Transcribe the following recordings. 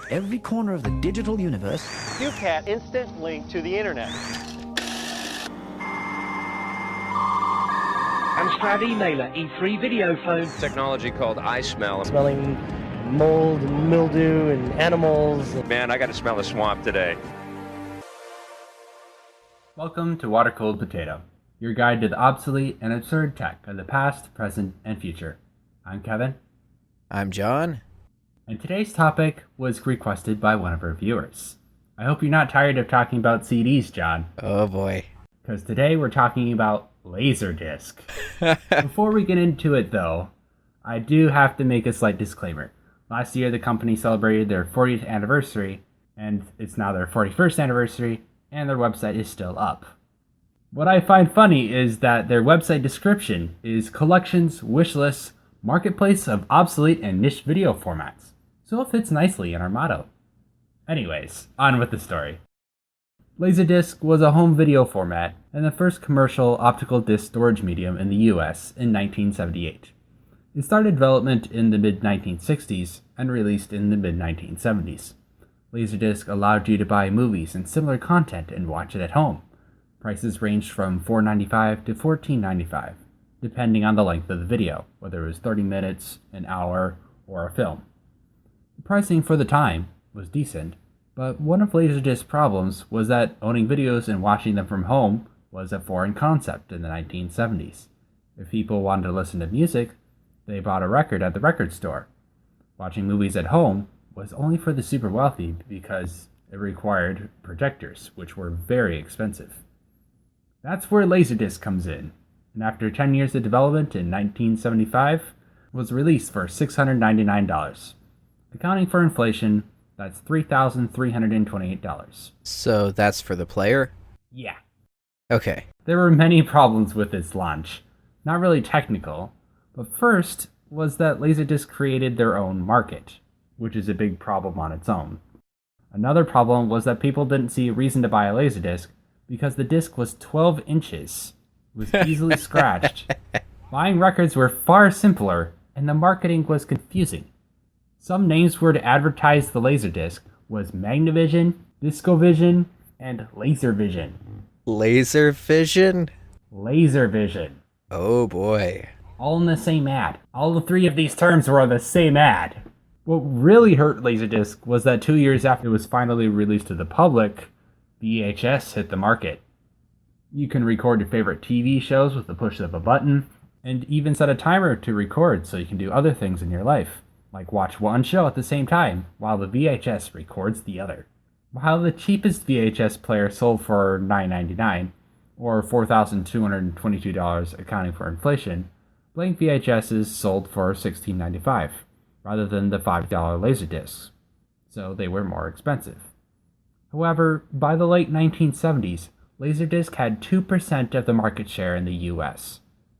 every corner of the digital universe. QCat instant link to the internet. Amstrad emailer, E3 video phone. Technology called I Smell. Smelling mold and mildew and animals. Man, I got to smell the swamp today. Welcome to Water Cooled Potato, your guide to the obsolete and absurd tech of the past, present, and future. I'm Kevin. I'm John. And today's topic was requested by one of our viewers. I hope you're not tired of talking about CDs, John. Oh boy. Because today we're talking about LaserDisk. Before we get into it, though, I do have to make a slight disclaimer. Last year, the company celebrated their 40th anniversary, and it's now their 41st anniversary, and their website is still up. What I find funny is that their website description is collections, wish lists, marketplace of obsolete and niche video formats. So it fits nicely in our motto. Anyways, on with the story. LaserDisk was a home video format and the first commercial optical disc storage medium in the US in 1978. It started development in the mid-1960s and released in the mid-1970s. LaserDisk allowed you to buy movies and similar content and watch it at home. Prices ranged from $4.95 to $14.95, depending on the length of the video, whether it was 30 minutes, an hour, or a film. The pricing for the time was decent, but one of LaserDisk's problems was that owning videos and watching them from home was a foreign concept in the 1970s. If people wanted to listen to music, they bought a record at the record store. Watching movies at home was only for the super wealthy because it required projectors, which were very expensive. That's where LaserDisk comes in, and after 10 years of development in 1975, was released for $699. Accounting for inflation, that's $3,328. So that's for the player? Yeah. Okay. There were many problems with its launch. Not really technical, but first was that LaserDisk created their own market, which is a big problem on its own. Another problem was that people didn't see a reason to buy a LaserDisk because the disc was 12 inches, was easily scratched. Buying records were far simpler, and the marketing was confusing. Some names were to advertise the LaserDisk was Magnavision, DiscoVision, and LaserVision. LaserVision? LaserVision. Oh boy. All in the same ad. All the three of these terms were on the same ad. What really hurt LaserDisk was that 2 years after it was finally released to the public, VHS hit the market. You can record your favorite TV shows with the push of a button, and even set a timer to record so you can do other things in your life, like watch one show at the same time while the VHS records the other. While the cheapest VHS player sold for $9.99, or $4,222 accounting for inflation, blank VHSs sold for $16.95, rather than the $5 LaserDiscs, so they were more expensive. However, by the late 1970s, LaserDisc had 2% of the market share in the US.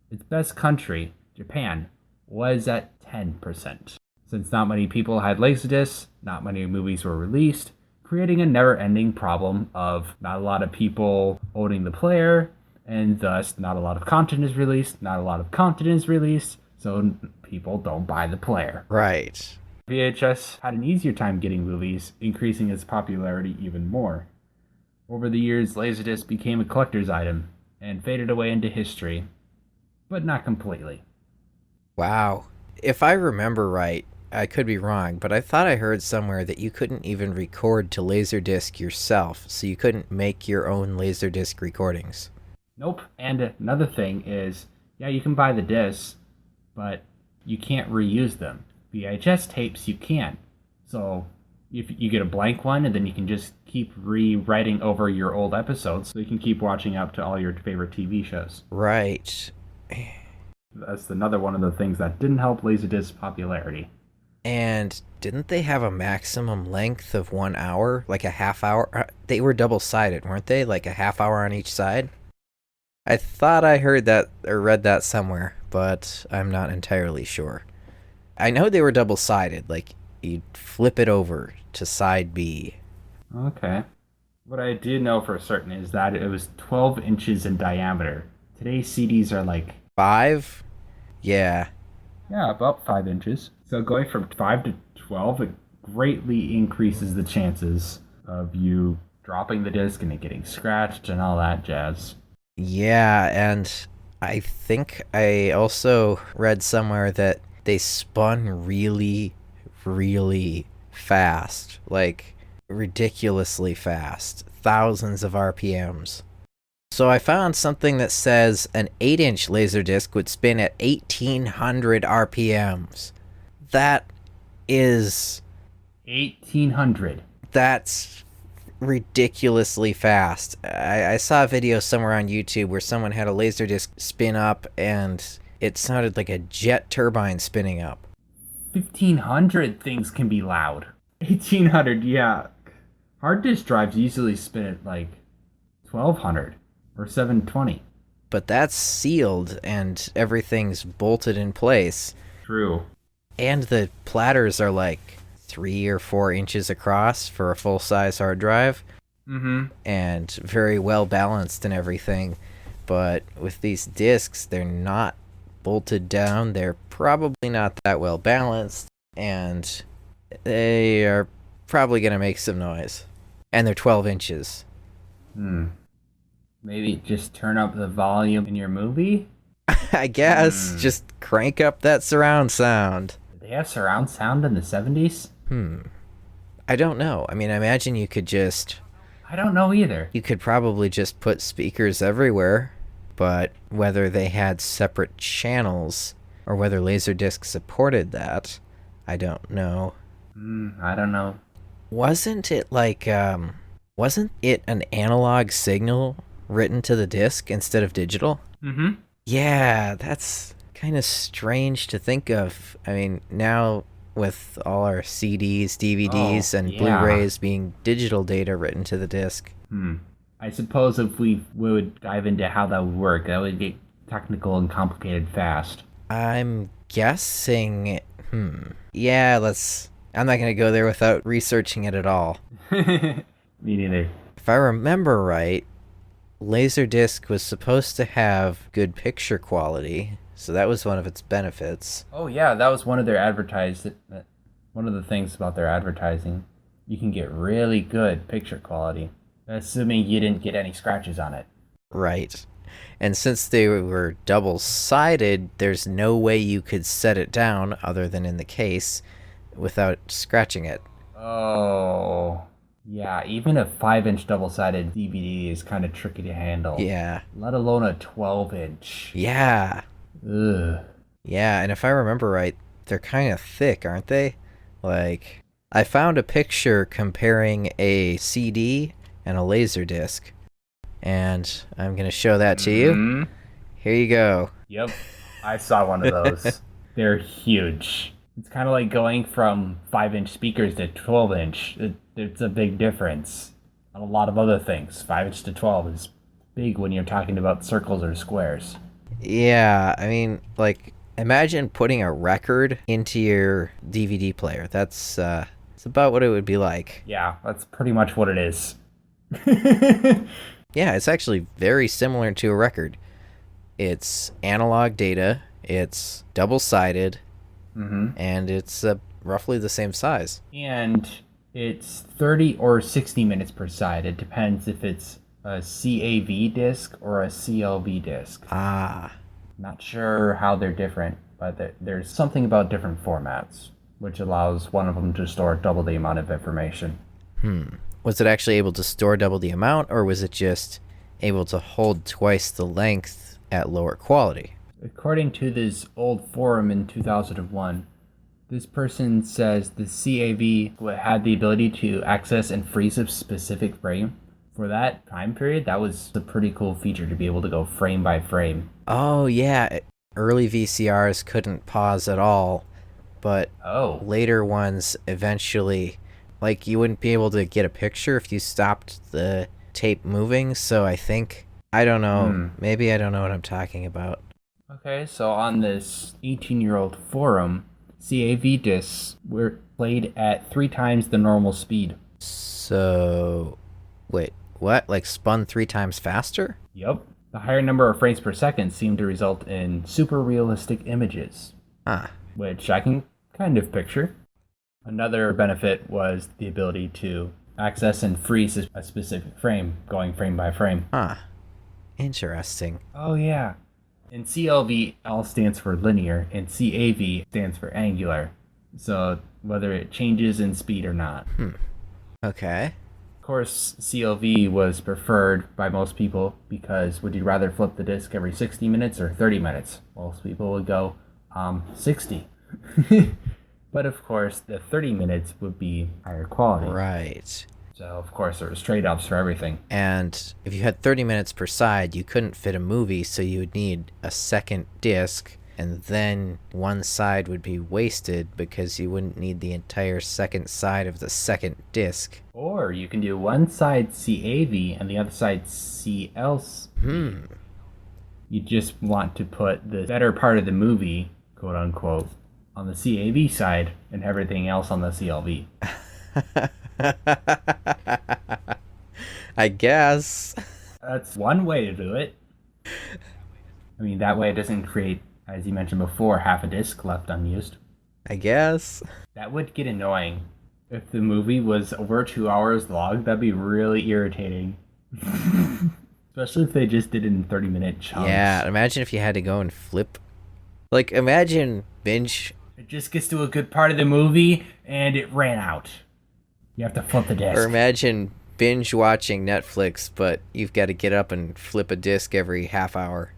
Its best country, Japan, was at 10%. Since not many people had LaserDiscs, not many movies were released, creating a never-ending problem of not a lot of people owning the player, and thus not a lot of content is released, not a lot of content is released, so people don't buy the player. Right. VHS had an easier time getting movies, increasing its popularity even more. Over the years, LaserDisc became a collector's item and faded away into history, but not completely. Wow. If I remember right, I could be wrong, but I thought I heard somewhere that you couldn't even record to LaserDisc yourself, so you couldn't make your own LaserDisc recordings. Nope. And another thing is, yeah, you can buy the discs, but you can't reuse them. VHS tapes you can. So if you get a blank one, and then you can just keep rewriting over your old episodes, so you can keep watching up to all your favorite TV shows. Right. That's another one of the things that didn't help LaserDisc's popularity. And didn't they have a maximum length of 1 hour? Like a half hour? They were double-sided, weren't they? Like a half hour on each side? I thought I heard that or read that somewhere, but I'm not entirely sure. I know they were double-sided, like you'd flip it over to side B. Okay. What I do know for certain is that it was 12 inches in diameter. Today's CDs are like... 5? Yeah. Yeah, about 5 inches. So going from 5 to 12, greatly increases the chances of you dropping the disc and it getting scratched and all that jazz. Yeah, and I think I also read somewhere that they spun really, really fast. Like, ridiculously fast. Thousands of RPMs. So I found something that says an 8-inch LaserDisc would spin at 1800 RPMs. That is... 1800. That's ridiculously fast. I saw a video somewhere on YouTube where someone had a LaserDisc spin up and it sounded like a jet turbine spinning up. 1500 things can be loud. 1800, yeah. Hard disk drives usually spin at like 1200 or 720. But that's sealed and everything's bolted in place. True. And the platters are like 3 or 4 inches across for a full-size hard drive. Mm-hmm. And very well balanced and everything. But with these discs, they're not bolted down. They're probably not that well balanced. And they are probably going to make some noise. And they're 12 inches. Maybe just turn up the volume in your movie? I guess. Just crank up that surround sound. Did they have surround sound in the 70s? I don't know. I mean, I imagine you could just... I don't know either. You could probably just put speakers everywhere, but whether they had separate channels or whether LaserDisc supported that, I don't know. I don't know. Wasn't it like, wasn't it an analog signal written to the disc instead of digital? Mm-hmm. Yeah, that's kind of strange to think of. I mean, now with all our CDs, DVDs, and Blu-rays being digital data written to the disc. I suppose if we would dive into how that would work, that would get technical and complicated fast. I'm guessing... Yeah, I'm not going to go there without researching it at all. Me neither. If I remember right, LaserDisc was supposed to have good picture quality, so that was one of its benefits. Oh yeah, that was one of their one of the things about their advertising. You can get really good picture quality, assuming you didn't get any scratches on it. Right. And since they were double-sided, there's no way you could set it down, other than in the case, without scratching it. Oh... Yeah, even a 5-inch double-sided DVD is kind of tricky to handle. Yeah. Let alone a 12-inch. Yeah. Ugh. Yeah, and if I remember right, they're kind of thick, aren't they? Like, I found a picture comparing a CD and a LaserDisc, and I'm going to show that to you. Here you go. Yep, I saw one of those. They're huge. It's kind of like going from 5-inch speakers to 12-inch. It's a big difference on a lot of other things. 5-inch to 12 is big when you're talking about circles or squares. Yeah, I mean, like, imagine putting a record into your DVD player. It's about what it would be like. Yeah, that's pretty much what it is. Yeah, it's actually very similar to a record. It's analog data, it's double-sided, and it's roughly the same size. And it's 30 or 60 minutes per side. It depends if it's a CAV disc or a CLV disc. Not sure how they're different, but there's something about different formats, which allows one of them to store double the amount of information. Was it actually able to store double the amount, or was it just able to hold twice the length at lower quality? According to this old forum in 2001, this person says the CAV had the ability to access and freeze a specific frame. For that time period, that was a pretty cool feature to be able to go frame by frame. Oh, yeah. Early VCRs couldn't pause at all, but later ones eventually, like, you wouldn't be able to get a picture if you stopped the tape moving, so I think, I don't know, maybe I don't know what I'm talking about. Okay, so on this 18-year-old forum, CAV discs were played at 3 times the normal speed. So, wait, what? Like spun 3 times faster? Yep. The higher number of frames per second seemed to result in super realistic images. Which I can kind of picture. Another benefit was the ability to access and freeze a specific frame, going frame by frame. Huh. Interesting. Oh, yeah. And CLV, L stands for linear, and CAV stands for angular. So whether it changes in speed or not. Okay. Of course, CLV was preferred by most people because would you rather flip the disk every 60 minutes or 30 minutes? Most people would go, 60. But of course, the 30 minutes would be higher quality. Right. So, of course, there was trade-offs for everything. And if you had 30 minutes per side, you couldn't fit a movie, so you would need a second disc, and then one side would be wasted because you wouldn't need the entire second side of the second disc. Or you can do one side CAV and the other side CL. You just want to put the better part of the movie, quote unquote, on the CAV side and everything else on the CLV. I guess. That's one way to do it. I mean, that way it doesn't create, as you mentioned before, half a disc left unused. I guess. That would get annoying. If the movie was over 2 hours long, that'd be really irritating. Especially if they just did it in 30-minute chunks. Yeah, imagine if you had to go and flip. Like, imagine binge. It just gets to a good part of the movie, and it ran out. You have to flip the disc. Or imagine binge watching Netflix, but you've got to get up and flip a disc every half hour.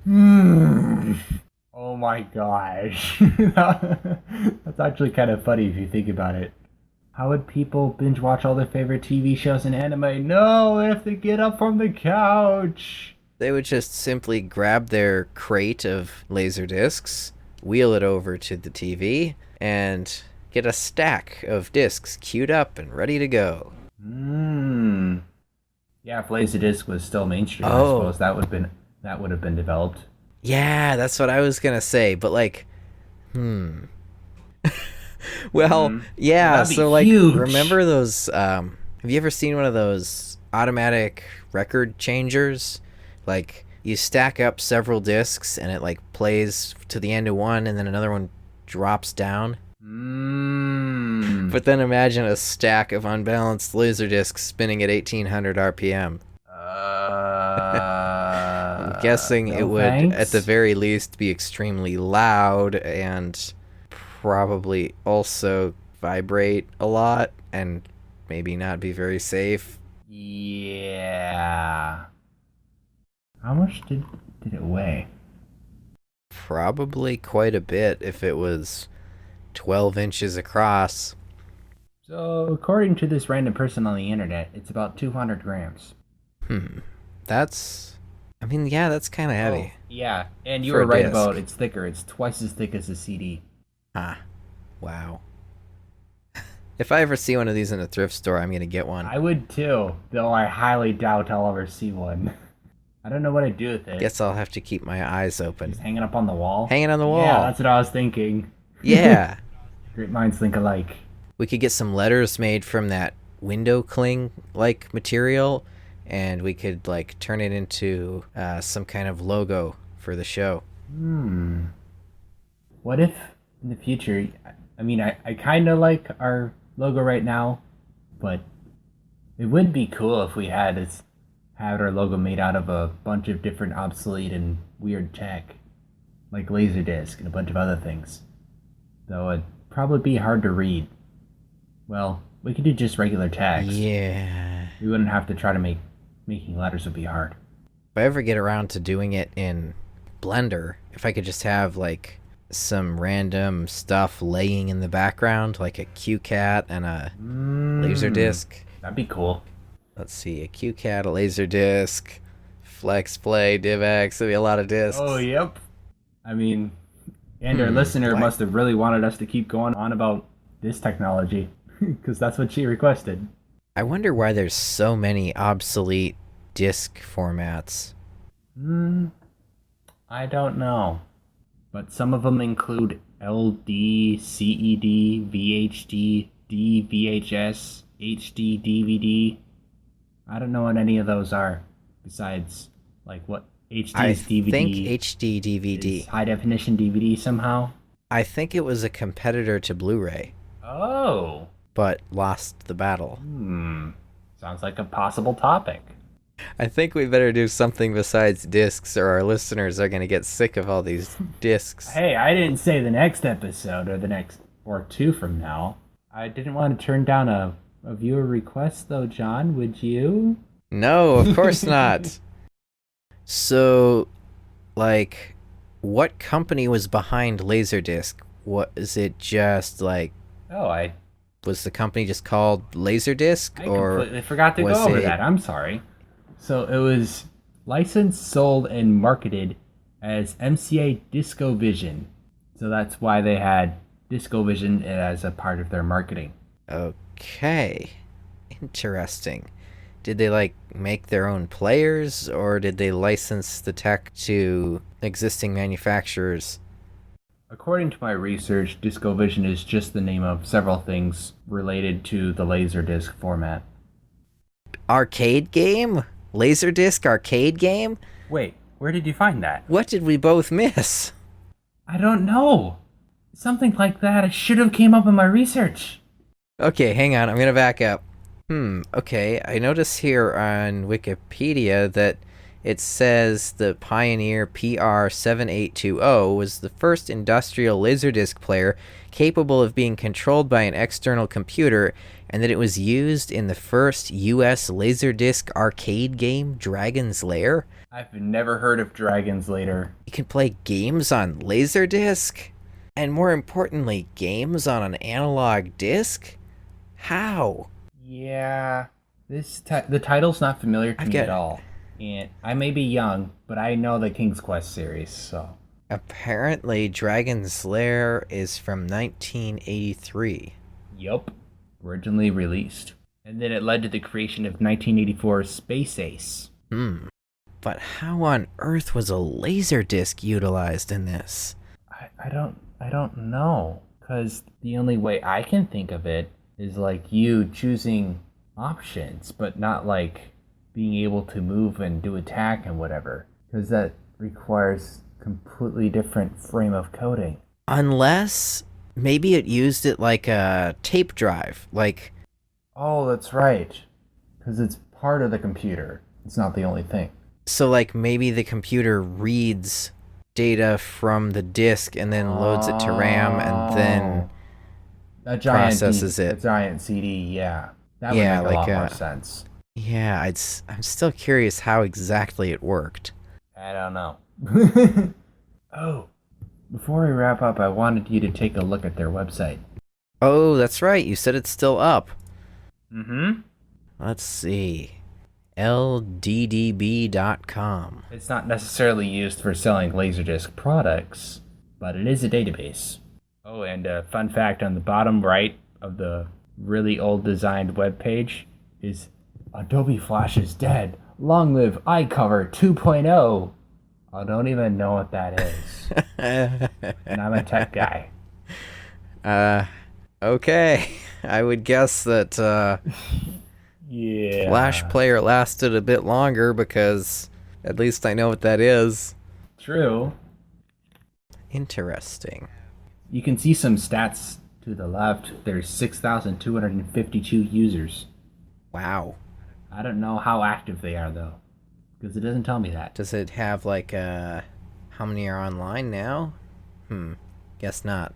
Oh my gosh. That's actually kind of funny if you think about it. How would people binge watch all their favorite TV shows and anime? No, they have to get up from the couch. They would just simply grab their crate of LaserDiscs, wheel it over to the TV, and get a stack of discs queued up and ready to go. Yeah, if LaserDisc was still mainstream, I Oh. suppose that would have been developed. Yeah, that's what I was gonna say, but like, well, yeah, That'd be so like, huge. remember those, have you ever seen one of those automatic record changers? Like, you stack up several discs and it like plays to the end of one and then another one drops down. But then imagine a stack of unbalanced LaserDiscs spinning at 1800 RPM. I'm guessing it would, at the very least, be extremely loud and probably also vibrate a lot and maybe not be very safe. Yeah. How much did it weigh? Probably quite a bit if it was 12 inches across. So, according to this random person on the internet, it's about 200 grams. That's, I mean, yeah, that's kind of heavy. Oh, yeah, and you For were a right disc. about it's thicker. It's twice as thick as a CD. Wow. If I ever see one of these in a thrift store, I'm going to get one. I would too, though I highly doubt I'll ever see one. I don't know what I'd do with it. Guess I'll have to keep my eyes open. Just hanging up on the wall? Hanging on the wall. Yeah, that's what I was thinking. Yeah. Great minds think alike. We could get some letters made from that window cling like material, and we could like turn it into some kind of logo for the show. What if in the future, I mean, I kind of like our logo right now, but it would be cool if we had our logo made out of a bunch of different obsolete and weird tech, like LaserDisk and a bunch of other things. Though it'd probably be hard to read. Well, we could do just regular text. Yeah. We wouldn't have to try to making letters would be hard. If I ever get around to doing it in Blender, if I could just have like some random stuff laying in the background, like a QCat and a LaserDisc. That'd be cool. Let's see, a QCat, a LaserDisc, FlexPlay, DivX. There'd be a lot of discs. Oh, yep. I mean, and our listener must have really wanted us to keep going on about this technology, because that's what she requested. I wonder why there's so many obsolete disc formats. I don't know. But some of them include LD, CED, VHD, DVHS, HD, DVD. I don't know what any of those are, besides, like, what HD's I DVD think HD DVD. is high-definition DVD somehow. I think it was a competitor to Blu-ray. Oh, but lost the battle. Sounds like a possible topic. I think we better do something besides discs, or our listeners are going to get sick of all these discs. Hey, I didn't say the next episode or the next or two from now. I didn't want to turn down a viewer request, though, John. Would you? No, of course not. So, like, what company was behind LaserDisk? Was it just like... Oh, Was the company just called LaserDisk? I completely forgot to go over that. I'm sorry. So it was licensed, sold, and marketed as MCA DiscoVision. So that's why they had DiscoVision as a part of their marketing. Okay. Interesting. Did they, like, make their own players, or did they license the tech to existing manufacturers? According to my research, DiscoVision is just the name of several things related to the LaserDisc format. Arcade game? LaserDisc arcade game? Wait, where did you find that? What did we both miss? I don't know. Something like that. It should have came up in my research. Okay, hang on. I'm gonna back up. Okay. I notice here on Wikipedia that it says the Pioneer PR7820 was the first industrial LaserDisc player capable of being controlled by an external computer, and that it was used in the first U.S. LaserDisc arcade game, Dragon's Lair. I've never heard of Dragon's Lair. You can play games on LaserDisc? And more importantly, games on an analog disc? How? Yeah, the title's not familiar to me at all. And I may be young, but I know the King's Quest series, so... Apparently, Dragon's Lair is from 1983. Yup. Originally released. And then it led to the creation of 1984's Space Ace. But how on earth was a LaserDisc utilized in this? I don't know. Because the only way I can think of it is like you choosing options, but not like being able to move and do attack and whatever. Because that requires completely different frame of coding. Unless maybe it used it like a tape drive, like... Oh, that's right. Because it's part of the computer. It's not the only thing. So like maybe the computer reads data from the disk and then loads it to RAM and then processes it. A giant CD, yeah. That would make a lot more sense. Yeah, I'm still curious how exactly it worked. I don't know. Oh, before we wrap up, I wanted you to take a look at their website. Oh, that's right. You said it's still up. Mm-hmm. Let's see. LDDB.com. It's not necessarily used for selling LaserDisc products, but it is a database. Oh, and a fun fact on the bottom right of the really old designed web page is Adobe Flash is dead. Long live iCover 2.0. I don't even know what that is. And I'm a tech guy. Okay. I would guess that yeah. Flash Player lasted a bit longer because at least I know what that is. True. Interesting. You can see some stats to the left. There's 6,252 users. Wow. I don't know how active they are, though, because it doesn't tell me that. Does it have, like, how many are online now? Guess not.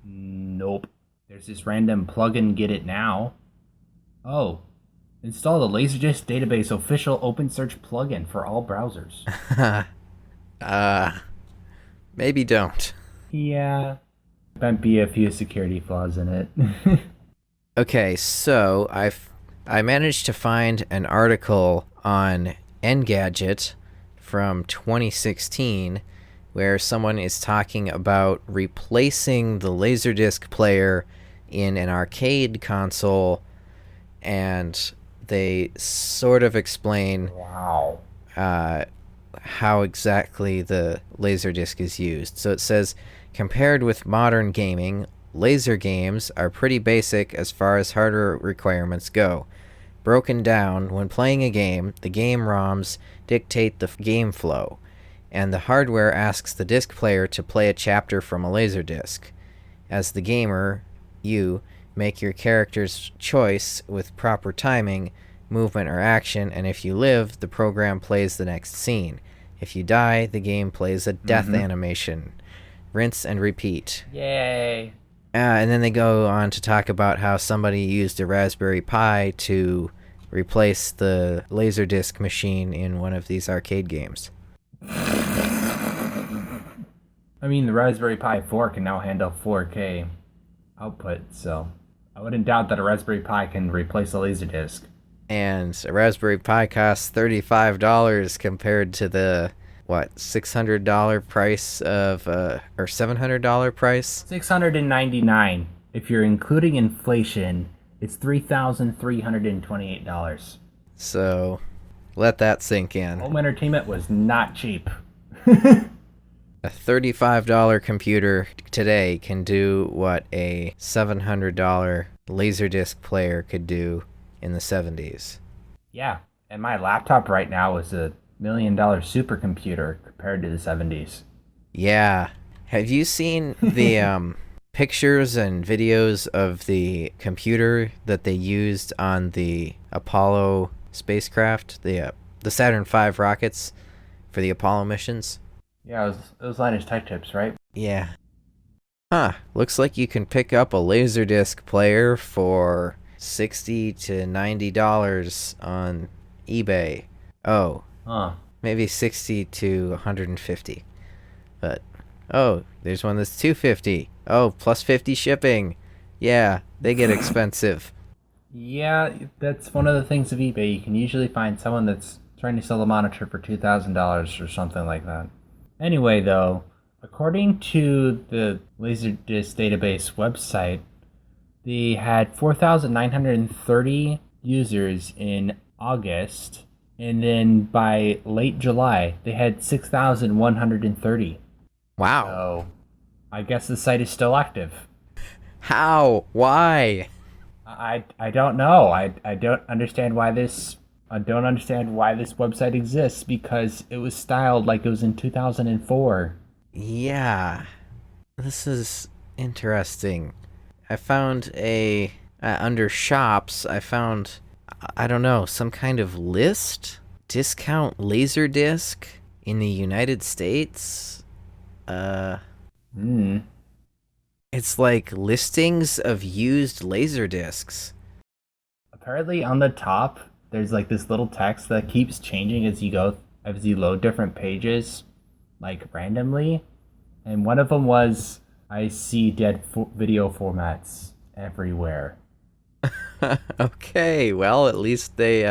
Nope. There's this random plugin, Get It Now. Oh. Install the LaserDisc Database official OpenSearch plugin for all browsers. Maybe don't. Yeah. Might be a few security flaws in it. Okay, so I managed to find an article on Engadget from 2016 where someone is talking about replacing the LaserDisc player in an arcade console, and they sort of explain how exactly the LaserDisc is used. So it says, compared with modern gaming, laser games are pretty basic as far as hardware requirements go. Broken down, when playing a game, the game ROMs dictate the game flow, and the hardware asks the disc player to play a chapter from a LaserDisc. As the gamer, you make your character's choice with proper timing, movement, or action, and if you live, the program plays the next scene. If you die, the game plays a death animation. Rinse and repeat. Yay. And then they go on to talk about how somebody used a Raspberry Pi to replace the LaserDisk machine in one of these arcade games. I mean, the Raspberry Pi 4 can now handle 4K output, so I wouldn't doubt that a Raspberry Pi can replace a LaserDisk. And a Raspberry Pi costs $35 compared to the, $600 price of, or $700 price? $699. If you're including inflation, it's $3,328. So, let that sink in. Home entertainment was not cheap. A $35 computer today can do what a $700 LaserDisc player could do in the 70s. Yeah, and my laptop right now is a $1 million supercomputer compared to the 70s. Yeah. Have you seen the pictures and videos of the computer that they used on the Apollo spacecraft, the Saturn V rockets for the Apollo missions? Yeah, it was Linus Tech Tips, right? Yeah. Huh. Looks like you can pick up a LaserDisc player for $60 to $90 on eBay. Oh. Huh. Maybe 60 to 150. But oh, there's one that's 250. Oh, plus 50 shipping. Yeah, they get expensive. Yeah, that's one of the things of eBay. You can usually find someone that's trying to sell a monitor for $2,000 or something like that. Anyway, though, according to the LaserDisc database website, they had 4,930 users in August, and then by late July, they had 6,130. Wow. So, I guess the site is still active. How? Why? I don't know. I don't understand why this website exists, because it was styled like it was in 2004. Yeah. This is interesting. I found under shops, I found, I don't know, some kind of list? Discount LaserDisc in the United States? It's like listings of used LaserDiscs. Apparently on the top, there's like this little text that keeps changing as you load different pages, like randomly. And one of them was, I see dead video formats everywhere. Okay, well, at least they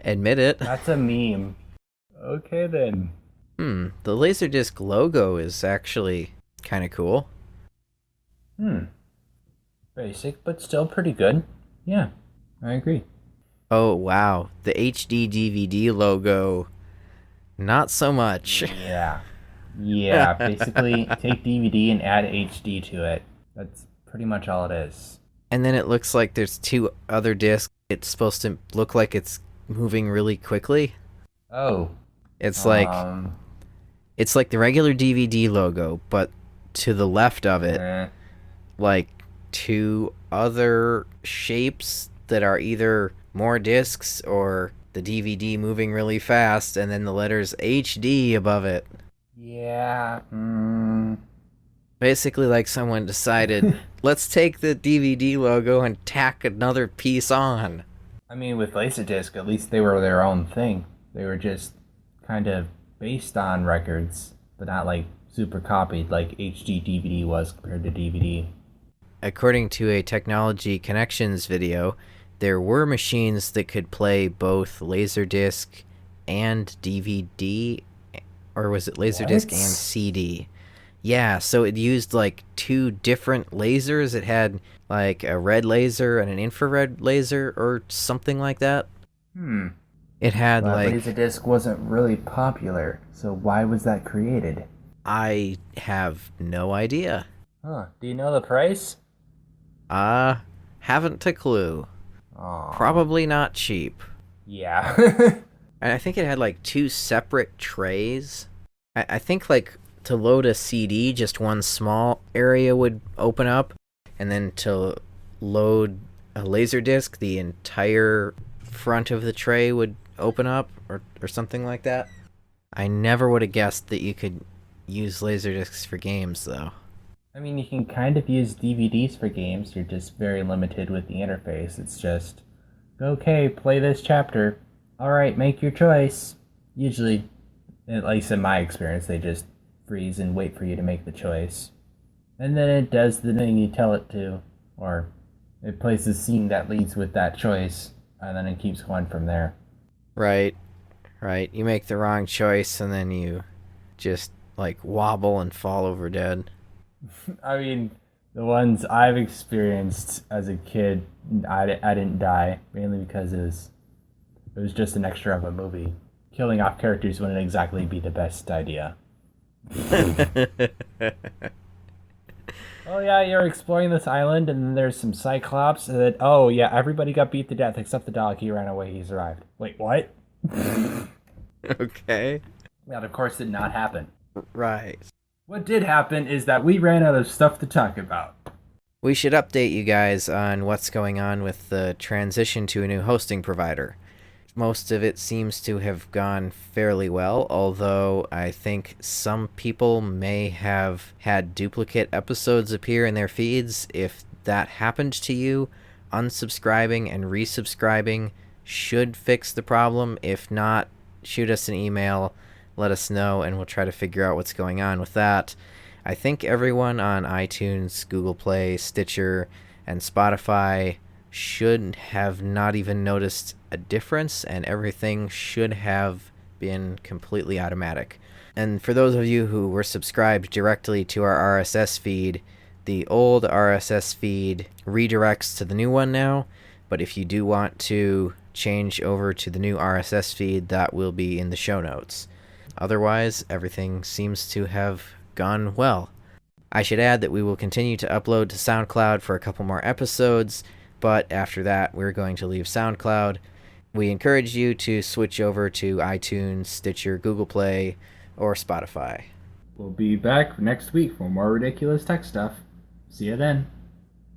admit it. That's a meme. Okay then. The LaserDisc logo is actually kind of cool. Basic, but still pretty good. Yeah, I agree. Oh, wow. The HD DVD logo, not so much. Yeah, basically take DVD and add HD to it. That's pretty much all it is. And then it looks like there's two other discs. It's supposed to look like it's moving really quickly. Oh. It's like the regular DVD logo, but to the left of it, like two other shapes that are either more discs or the DVD moving really fast, and then the letters HD above it. Yeah. Basically like someone decided, let's take the DVD logo and tack another piece on. I mean, with LaserDisc, at least they were their own thing. They were just kind of based on records, but not like super copied like HD DVD was compared to DVD. According to a Technology Connections video, there were machines that could play both LaserDisc and DVD, or was it LaserDisc and CD? Yeah, so it used like two different lasers. It had like a red laser and an infrared laser or something like that. It had LaserDisc wasn't really popular, so why was that created? I have no idea. Huh, do you know the price? Haven't a clue. Aww. Probably not cheap. Yeah. And I think it had like two separate trays. I think like to load a CD, just one small area would open up, and then to load a LaserDisk, the entire front of the tray would open up or something like that. I never would have guessed that you could use LaserDiscs for games, though. I mean, you can kind of use DVDs for games. You're just very limited with the interface. It's just, okay, play this chapter. Alright, make your choice. Usually, at least in my experience, they just freeze and wait for you to make the choice. And then it does the thing you tell it to, or it plays the scene that leads with that choice, and then it keeps going from there. Right. You make the wrong choice, and then you just, like, wobble and fall over dead. I mean, the ones I've experienced as a kid, I didn't die, mainly because it was just an extra of a movie. Killing off characters wouldn't exactly be the best idea. Oh yeah, you're exploring this island, and then there's some Cyclops, and then, oh yeah, everybody got beat to death except the dog. He ran away, he survived. Wait, what? Okay. That, of course, did not happen. Right. What did happen is that we ran out of stuff to talk about. We should update you guys on what's going on with the transition to a new hosting provider. Most of it seems to have gone fairly well, although I think some people may have had duplicate episodes appear in their feeds. If that happened to you, unsubscribing and resubscribing should fix the problem. If not, shoot us an email, let us know, and we'll try to figure out what's going on with that. I think everyone on iTunes, Google Play, Stitcher, and Spotify should have not even noticed a difference, and everything should have been completely automatic. And for those of you who were subscribed directly to our RSS feed, the old RSS feed redirects to the new one now, but if you do want to change over to the new RSS feed, that will be in the show notes. Otherwise, everything seems to have gone well. I should add that we will continue to upload to SoundCloud for a couple more episodes, but after that, we're going to leave SoundCloud. We encourage you to switch over to iTunes, Stitcher, Google Play, or Spotify. We'll be back next week for more ridiculous tech stuff. See you then.